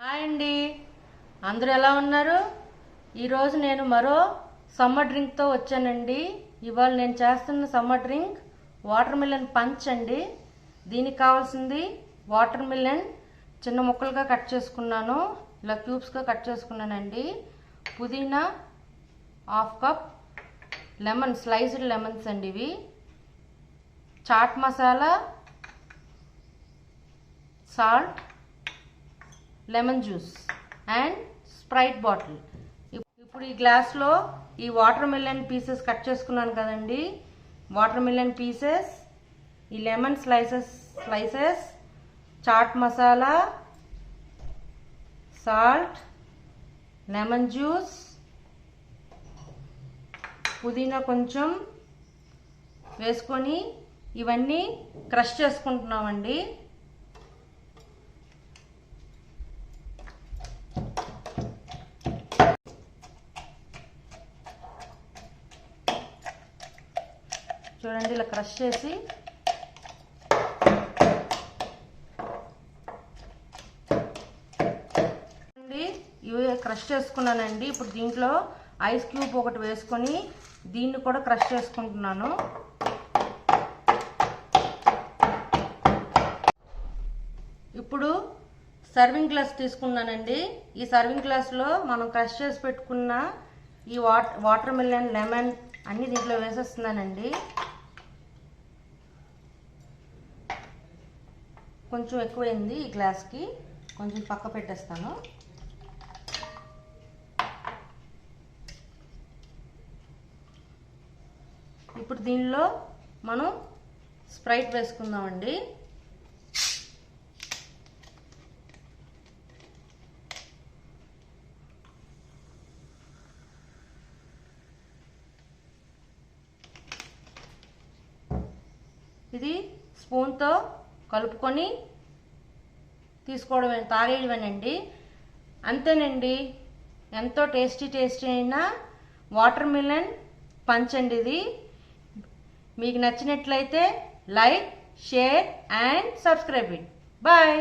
Hi అండి, అందరూ ఎలా ఉన్నారు? ఈరోజు నేను మరో సమ్మర్ డ్రింక్తో వచ్చానండి. ఇవాళ నేను చేస్తున్న summer drink water melon punch అండి. దీనికి కావాల్సింది వాటర్ మిలన్ చిన్న ముక్కలుగా కట్ చేసుకున్నాను, ఇలా క్యూబ్స్గా కట్ చేసుకున్నానండి. పుదీనా half cup, lemon sliced lemons అండి ఇవి, chaat masala, salt, lemon juice and Sprite bottle. ఇప్పుడు ఈ గ్లాస్లో ఈ వాటర్ మిలన్ పీసెస్ కట్ చేసుకున్నాను కదండి, వాటర్ మిలన్ పీసెస్, ఈ lemon slices, chaat masala, salt, lemon juice, పుదీనా కొంచెం వేసుకొని ఇవన్నీ క్రష్ చేసుకుంటున్నామండి. చూడండి, ఇలా క్రష్ చేసి ఇవి క్రష్ చేసుకున్నానండి. ఇప్పుడు దీంట్లో ఐస్ క్యూబ్ ఒకటి వేసుకొని దీన్ని కూడా క్రష్ చేసుకుంటున్నాను. ఇప్పుడు సర్వింగ్ గ్లాస్ తీసుకున్నానండి. ఈ సర్వింగ్ గ్లాస్లో మనం క్రష్ చేసి పెట్టుకున్న ఈ వాటర్ మిలన్, లెమన్ అన్నీ దీంట్లో వేసేస్తున్నానండి. కొంచెం ఎక్కువైంది ఈ గ్లాస్కి, కొంచెం పక్క పెట్టేస్తాను. ఇప్పుడు దీనిలో మనం స్ప్రైట్ వేసుకుందామండి. ఇది స్పూన్తో కలుపుకొని తీసుకోవడమే, తాగేయడమేనండి. అంతేనండి, ఎంతో టేస్టీ అయిన వాటర్ మిలన్ పంచ్ అండి ఇది. మీకు నచ్చినట్లయితే like, share and subscribe. Bye.